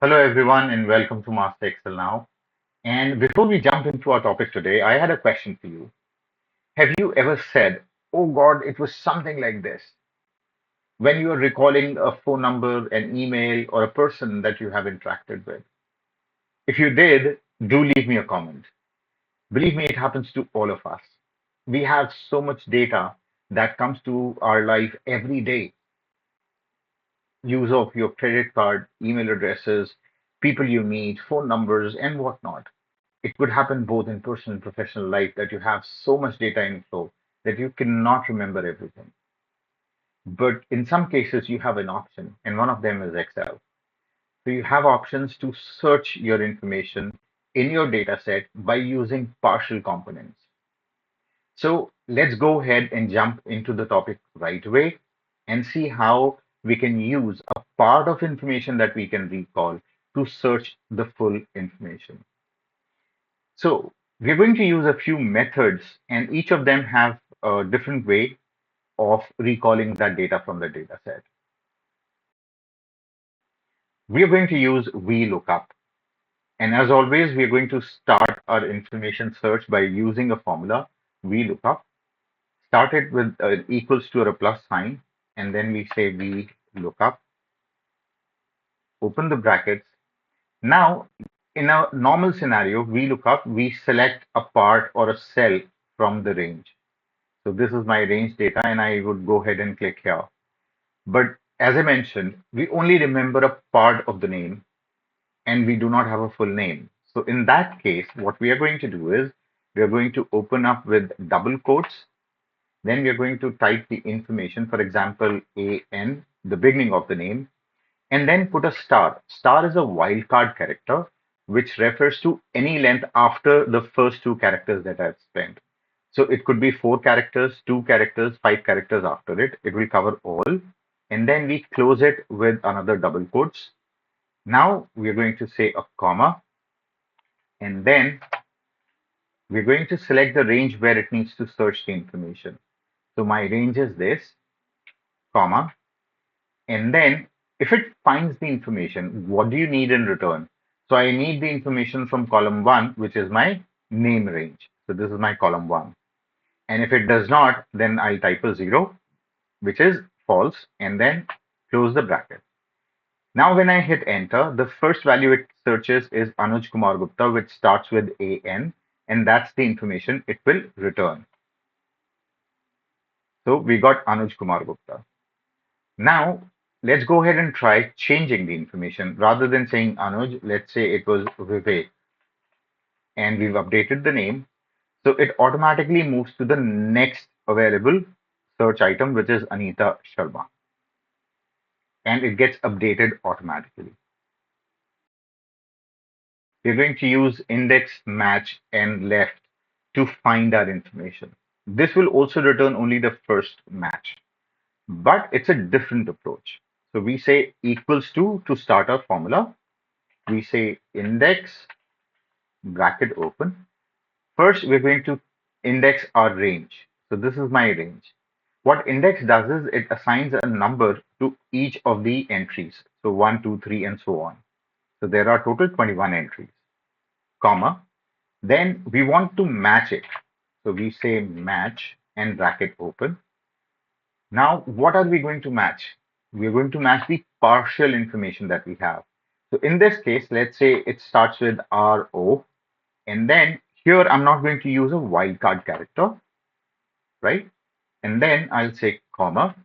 Hello, everyone, and welcome to MasterExcelNow. And before we jump into our topic today, I had a question for you. Have you ever said, "Oh God, it was something like this," when you are recalling a phone number, an email, or a person that you have interacted with? If you did, do leave me a comment. Believe me, it happens to all of us. We have so much data that comes to our life every day. Use of your credit card, email addresses, people you meet, phone numbers, and whatnot. It could happen both in personal and professional life that you have so much data inflow that you cannot remember everything. But in some cases, you have an option, and one of them is Excel. So you have options to search your information in your data set by using partial components. So let's go ahead and jump into the topic right away and see how we can use a part of information that we can recall to search the full information. So we're going to use a few methods, and each of them have a different way of recalling that data from the data set. We are going to use Vlookup. And as always, we are going to start our information search by using a formula, Vlookup. Start it with equals to or a plus sign, and then we say Vlookup, open the brackets. Now, in a normal scenario, Vlookup, we select a part or a cell from the range. So this is my range data, and I would go ahead and click here. But as I mentioned, we only remember a part of the name and we do not have a full name. So in that case, what we are going to do is we are going to open up with double quotes. Then we are going to type the information, for example, AN, the beginning of the name, and then put a star. Star is a wildcard character, which refers to any length after the first two characters that I've spent. So it could be 4 characters, 2 characters, 5 characters after it. It will cover all. And then we close it with another double quotes. Now we're going to say a comma, and then we're going to select the range where it needs to search the information. So my range is this, comma, and then if it finds the information, what do you need in return? So I need the information from column 1, which is my name range. So this is my column 1. And if it does not, then I'll type a 0, which is false, and then close the bracket. Now, when I hit enter, the first value it searches is Anuj Kumar Gupta, which starts with AN, and that's the information it will return. So we got Anuj Kumar Gupta. Now, let's go ahead and try changing the information. Rather than saying Anuj, let's say it was Vivek, and we've updated the name. So it automatically moves to the next available search item, which is Anita Sharma, and it gets updated automatically. We're going to use index, match, and left to find our information. This will also return only the first match, but it's a different approach. So we say equals to start our formula. We say index, bracket open. First, we're going to index our range. So this is my range. What index does is it assigns a number to each of the entries. So 1, 2, 3, and so on. So there are total 21 entries, comma. Then we want to match it. So we say match and bracket open. Now, what are we going to match? We're going to match the partial information that we have. So in this case, let's say it starts with RO, and then here I'm not going to use a wildcard character, right? And then I'll say comma.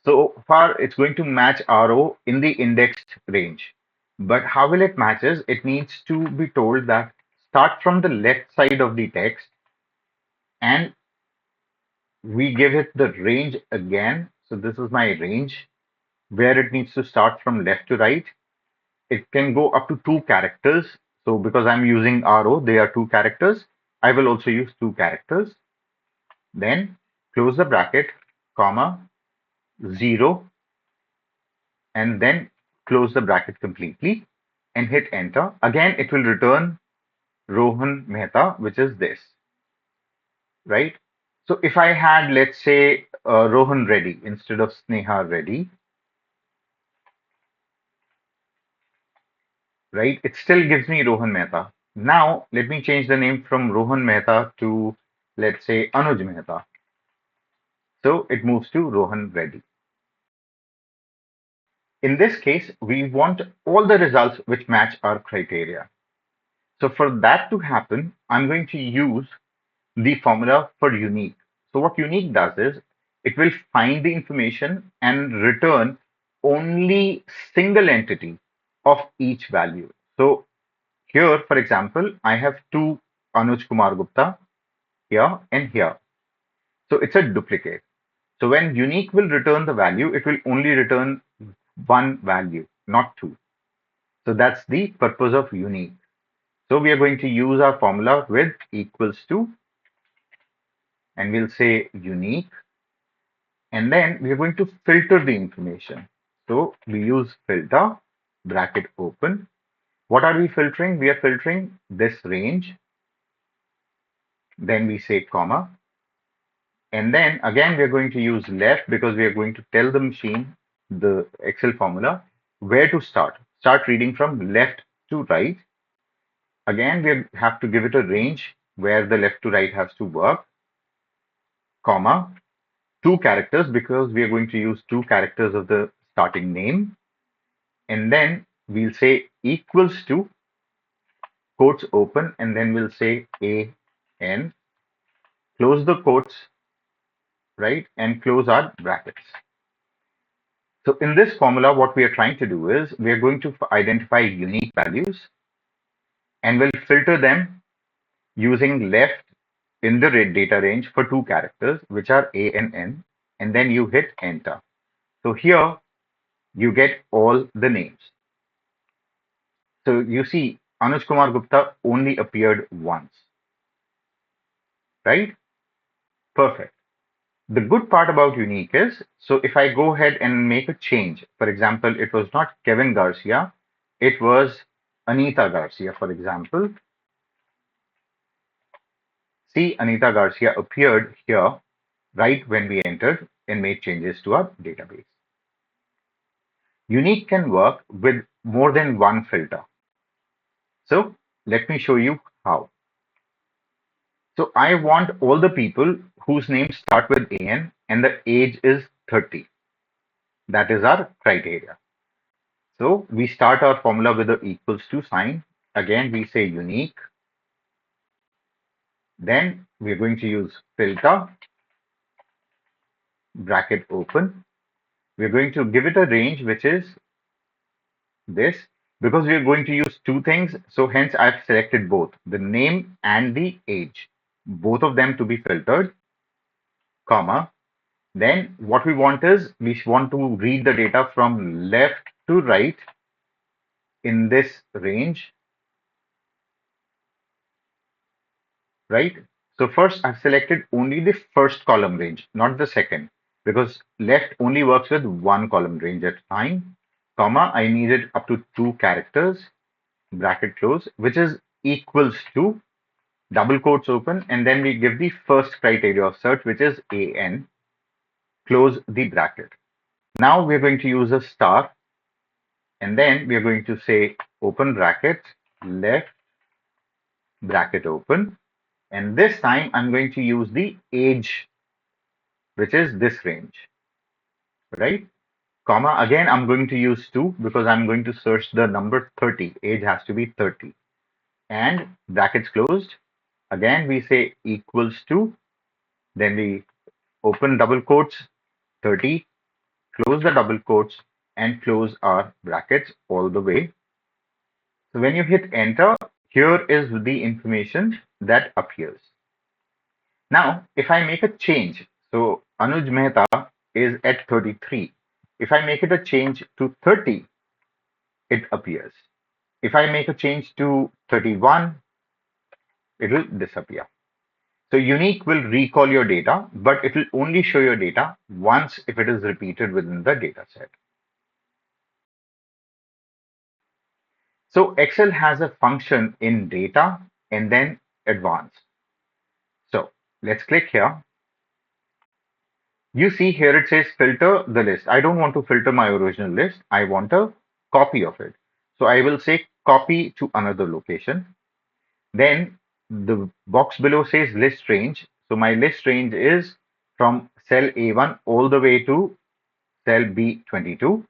So far, it's going to match RO in the indexed range. But how will it matches? It needs to be told that start from the left side of the text and we give it the range again. So this is my range where it needs to start from left to right. It can go up to 2 characters. So because I'm using RO, they are 2 characters. I will also use 2 characters. Then close the bracket, comma, 0, and then close the bracket completely and hit enter. Again, it will return Rohan Mehta, which is this, right? So if I had, let's say, Rohan Reddy instead of Sneha Reddy, right? It still gives me Rohan Mehta. Now, let me change the name from Rohan Mehta to, let's say, Anuj Mehta. So it moves to Rohan Reddy. In this case, we want all the results which match our criteria. So for that to happen, I'm going to use the formula for unique. So what unique does is it will find the information and return only single entity of each value. So here, for example, I have two Anuj Kumar Gupta here and here. So it's a duplicate. So when unique will return the value, it will only return one value, not two. So that's the purpose of unique. So we are going to use our formula with equals to, and we'll say unique, and then we are going to filter the information. So we use filter, bracket open. What are we filtering? We are filtering this range. Then we say comma. And then again, we're going to use left because we are going to tell the machine, the Excel formula, where to start. Start reading from left to right. Again, we have to give it a range where the left to right has to work, comma, two characters because we are going to use two characters of the starting name. And then we'll say equals to, quotes open, and then we'll say AN, close the quotes, right, and close our brackets. So in this formula, what we are trying to do is we are going to identify unique values and we'll filter them using left in the data range for two characters, which are A and N, and then you hit enter. So here you get all the names. So you see Anuj Kumar Gupta only appeared once, right? Perfect. The good part about unique is, so if I go ahead and make a change, for example, it was not Kevin Garcia, it was Anita Garcia, for example. See, Anita Garcia appeared here right when we entered and made changes to our database. Unique can work with more than one filter. So let me show you how. So I want all the people whose names start with AN and the age is 30. That is our criteria. So we start our formula with the equals to sign. Again, we say unique. Then we're going to use filter, bracket open. We're going to give it a range, which is this, because we are going to use two things. So hence I've selected both the name and the age, both of them to be filtered, comma. Then what we want is we want to read the data from left to right in this range, right? So first I've selected only the first column range, not the second, because left only works with one column range at a time, comma, I needed up to two characters, bracket close, which is equals to, double quotes open, and then we give the first criteria of search, which is AN, close the bracket. Now we're going to use a star, and then we're going to say open bracket, left bracket open, and this time I'm going to use the age, which is this range, right? Comma, again, I'm going to use 2 because I'm going to search the number 30. Age has to be 30. And brackets closed. Again, we say equals to, then we open double quotes, 30, close the double quotes, and close our brackets all the way. So when you hit enter, here is the information that appears. Now, if I make a change, so Anuj Mehta is at 33. If I make it a change to 30, it appears. If I make a change to 31, it will disappear. So unique will recall your data, but it will only show your data once if it is repeated within the data set. So Excel has a function in data and then advanced. So let's click here. You see here it says filter the list. I don't want to filter my original list. I want a copy of it. So I will say copy to another location. Then the box below says list range. So my list range is from cell A1 all the way to cell B22.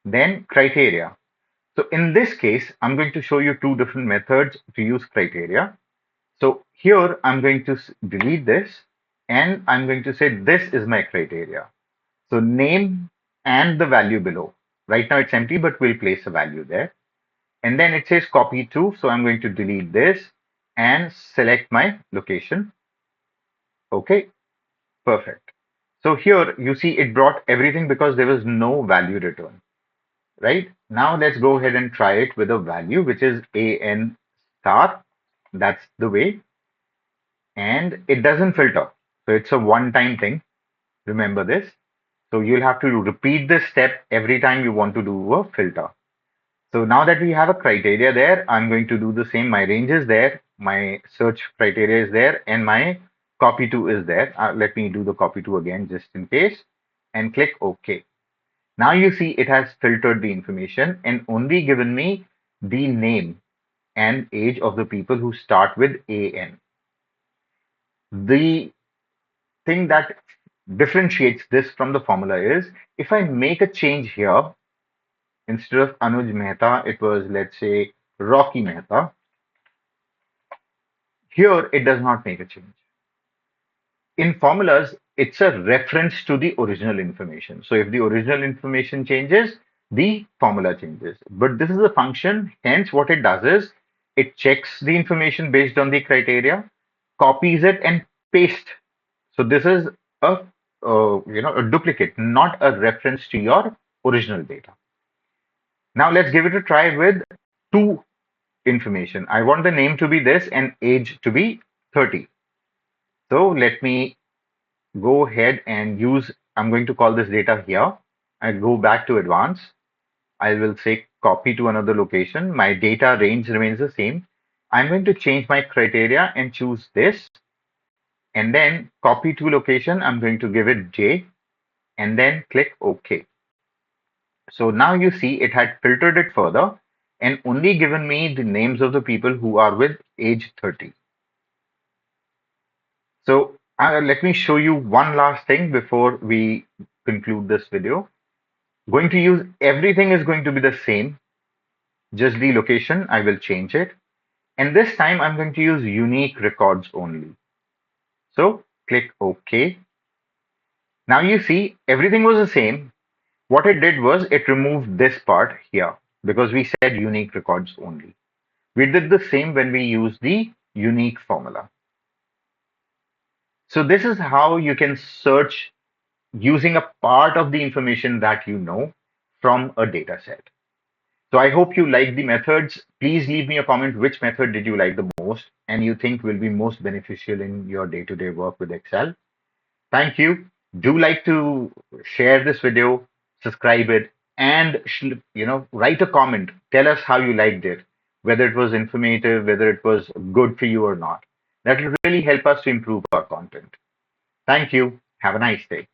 Then criteria. So in this case, I'm going to show you two different methods to use criteria. So here I'm going to delete this and I'm going to say this is my criteria. So name and the value below. Right now it's empty, but we'll place a value there. And then it says copy to. So I'm going to delete this and select my location. Okay, perfect. So here you see it brought everything because there was no value return. Right? Now let's go ahead and try it with a value, which is AN star. That's the way. And it doesn't filter. So it's a one-time thing. Remember this. So you'll have to repeat this step every time you want to do a filter. So now that we have a criteria there, I'm going to do the same. My range is there, my search criteria is there, and my copy to is there. Let me do the copy to again just in case and click OK. Now you see it has filtered the information and only given me the name and age of the people who start with AN. The thing that differentiates this from the formula is if I make a change here, instead of Anuj Mehta, it was, let's say, Rocky Mehta. Here, it does not make a change. In formulas, it's a reference to the original information. So if the original information changes, the formula changes. But this is a function, hence what it does is it checks the information based on the criteria, copies it and pastes. So this is a a duplicate, not a reference to your original data. Now let's give it a try with two information. I want the name to be this and age to be 30. So let me go ahead and use, I'm going to call this data here. I go back to advanced. I will say copy to another location. My data range remains the same. I'm going to change my criteria and choose this. And then copy to location. I'm going to give it J and then click OK. So now you see it had filtered it further and only given me the names of the people who are with age 30. So let me show you one last thing before we conclude this video. Going to use everything is going to be the same, just the location, I will change it. And this time I'm going to use unique records only. So click OK. Now you see everything was the same. What it did was it removed this part here because we said unique records only. We did the same when we used the unique formula. So this is how you can search using a part of the information that you know from a data set. So I hope you like the methods. Please leave me a comment which method did you like the most and you think will be most beneficial in your day-to-day work with Excel. Thank you. Do like to share this video, subscribe it, and write a comment. Tell us how you liked it, whether it was informative, whether it was good for you or not. That will really help us to improve our content. Thank you. Have a nice day.